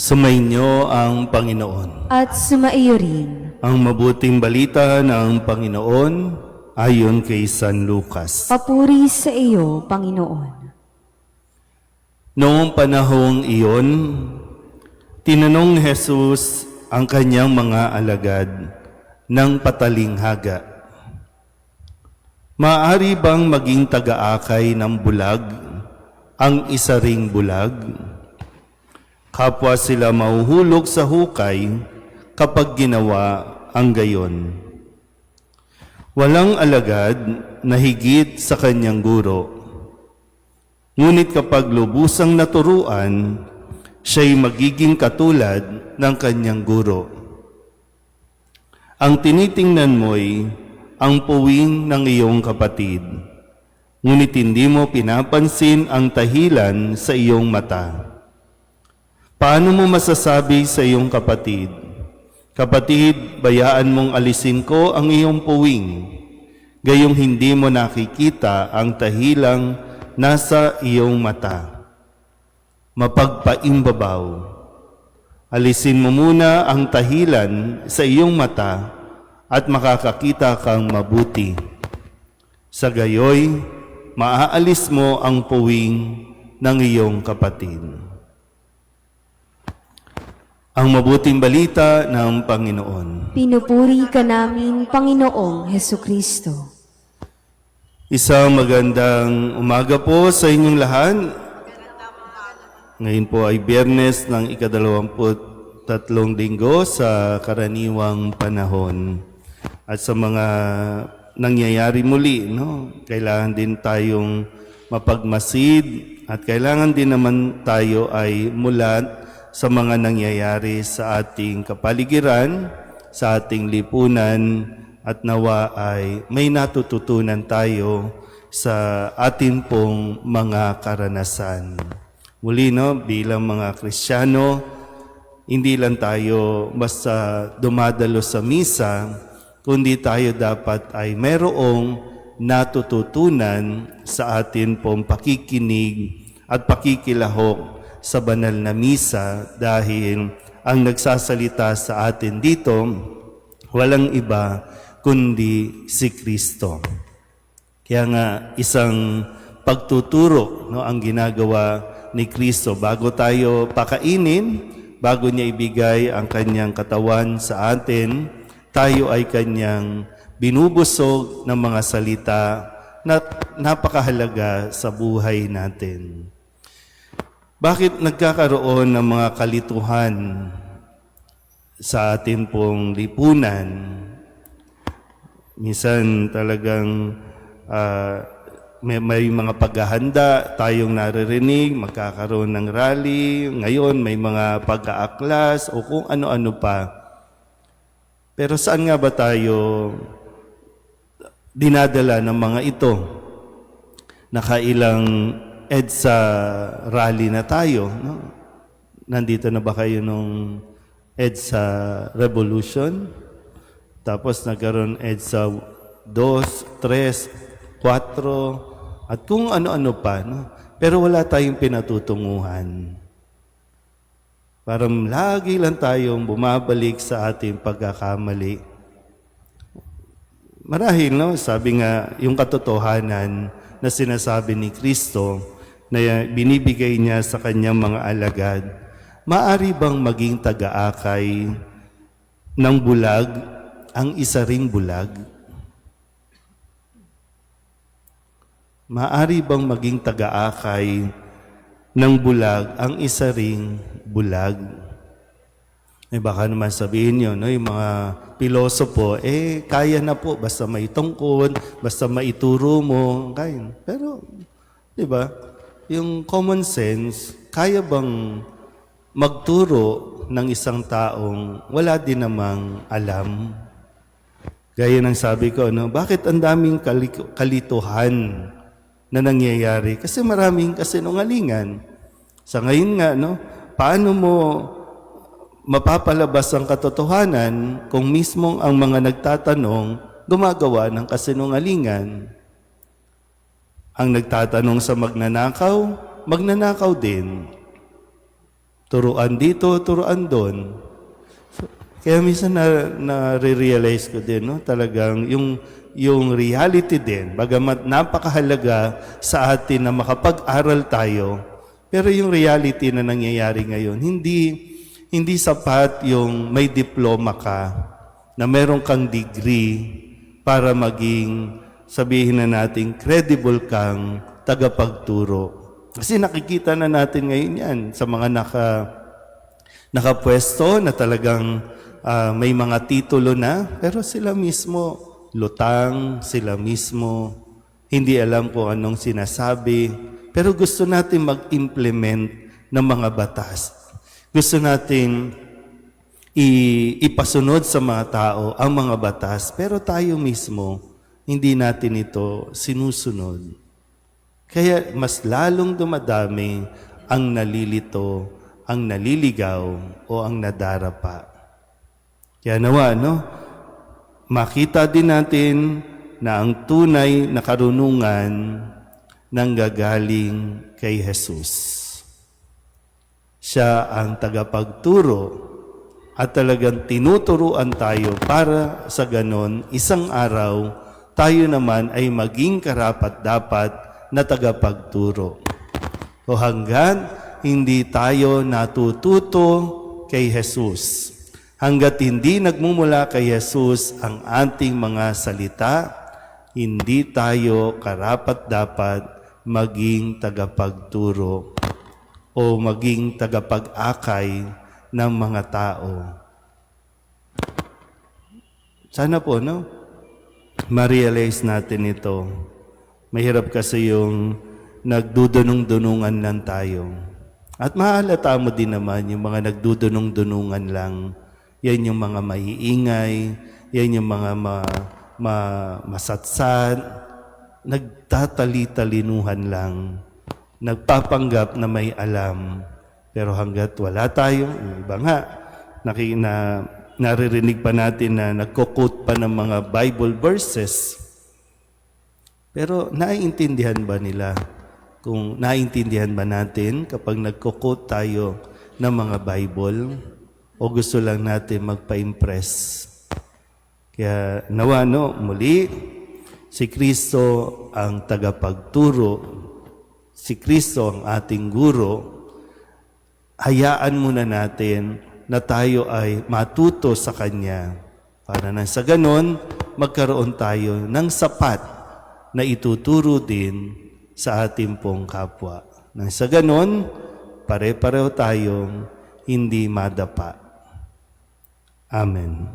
Sumainyo ang Panginoon. At sumaiyo rin. Ang mabuting balita ng Panginoon ayon kay San Lucas. Papuri sa iyo, Panginoon. Noong panahong iyon, tinanong ni Jesus ang kanyang mga alagad ng patalinghaga. Maaari bang maging taga-akay ng bulag ang isa ring bulag? Kapwa sila mahuhulog sa hukay kapag ginawa ang gayon. Walang alagad na higit sa kanyang guro. Ngunit kapag lubusang naturuan, siya'y magiging katulad ng kanyang guro. Ang tinitingnan mo'y ang puwing ng iyong kapatid, ngunit hindi mo pinapansin ang tahilan sa iyong mata. Paano mo masasabi sa iyong kapatid, "Kapatid, bayaan mong alisin ko ang iyong puwing," gayong hindi mo nakikita ang tahilang nasa iyong mata? Mapagpaimbabaw. Alisin mo muna ang tahilan sa iyong mata at makakakita kang mabuti. Sa gayoy, maaalis mo ang puwing ng iyong kapatid. Ang mabuting balita ng Panginoon. Pinupuri ka namin, Panginoong Hesukristo. Isang magandang umaga po sa inyong lahat. Ngayon po ay Biyernes ng ika-23 linggo sa karaniwang panahon. At sa mga nangyayari muli, kailangan din tayong mapagmasid at kailangan din naman tayo ay mulat sa mga nangyayari sa ating kapaligiran, sa ating lipunan, at nawa ay may natututunan tayo sa atin pong mga karanasan. Muli, bilang mga Kristiyano, hindi lang tayo basta dumadalo sa misa, kundi tayo dapat ay merong natututunan sa atin pong pakikinig at pakikilahok sa banal na misa, dahil ang nagsasalita sa atin dito walang iba kundi si Kristo. Kaya nga isang pagtuturo ang ginagawa ni Kristo bago tayo pakainin, bago niya ibigay ang kanyang katawan sa atin, tayo ay kanyang binubusog ng mga salita na napakahalaga sa buhay natin. Bakit nagkakaroon ng mga kalituhan sa atin pong lipunan? Minsan talagang may mga paghahanda tayong naririnig, magkakaroon ng rally, ngayon may mga pag-aaklas o kung ano-ano pa. Pero saan nga ba tayo dinadala ng mga ito? Nakailang EDSA rally na tayo. Nandito na ba kayo nung EDSA Revolution? Tapos nagkaroon EDSA 2, 3, 4, at kung ano-ano pa. Pero wala tayong pinatutunguhan. Parang lagi lang tayong bumabalik sa ating pagkakamali. Marahil, sabi nga, yung katotohanan na sinasabi ni Kristo, na binibigay niya sa kanyang mga alagad, maaari bang maging taga-akay ng bulag ang isa ring bulag? Maaari bang maging taga-akay ng bulag ang isa ring bulag? Baka naman sabihin nyo, yung mga pilosopo, kaya na po, basta may tungkod, basta maituro mo, kaya. Pero, di ba, yung common sense, kaya bang magturo ng isang taong wala din namang alam? Gaya ng sabi ko, bakit ang daming kalituhan na nangyayari? Kasi maraming kasinungalingan. Sa ngayon nga, paano mo mapapalabas ang katotohanan kung mismong ang mga nagtatanong gumagawa ng kasinungalingan? Ang nagtatanong sa magnanakaw, magnanakaw din. Turuan dito, turuan doon. Kaya minsan na-realize ko din, no? Talagang yung reality din, bagamat napakahalaga sa atin na makapag-aral tayo, pero yung reality na nangyayari ngayon, hindi sapat yung may diploma ka, na meron kang degree para maging, sabihin na natin, credible kang tagapagturo. Kasi nakikita na natin ngayon yan sa mga nakapwesto na talagang may mga titulo na, pero sila mismo lutang, sila mismo hindi alam kung anong sinasabi, pero gusto natin mag-implement ng mga batas. Gusto natin ipasunod sa mga tao ang mga batas, pero tayo mismo hindi natin ito sinusunod. Kaya mas lalong dumadami ang nalilito, ang naliligaw o ang nadarapa. Kaya nawa, makita din natin na ang tunay na karunungan nanggagaling kay Jesus. Siya ang tagapagturo at talagang tinuturuan tayo para sa ganon, isang araw, tayo naman ay maging karapat-dapat na tagapagturo. O hanggang hindi tayo natututo kay Jesus, hanggat hindi nagmumula kay Jesus ang ating mga salita, hindi tayo karapat-dapat maging tagapagturo o maging tagapag-akay ng mga tao. Sana po, ma-realize natin ito. Mahirap kasi yung nagdudunong-dunungan lang tayo. At mahalata mo din naman yung mga nagdudunong-dunungan lang. Yan yung mga maiingay, yan yung mga masatsat, nagtatali-talinuhan lang, nagpapanggap na may alam. Pero hanggat wala tayo, iba nga, naririnig pa natin na nagko-quote pa ng mga Bible verses. Pero naiintindihan ba nila? Kung naiintindihan ba natin kapag nagko-quote tayo ng mga Bible? O gusto lang natin magpa-impress? Kaya nawa, muli, si Kristo ang tagapagturo, si Kristo ang ating guro. Hayaan muna natin na tayo ay matuto sa Kanya para na sa ganon, magkaroon tayo ng sapat na ituturo din sa ating pong kapwa. Nang sa ganon, pare-pareho tayong hindi madapa. Amen.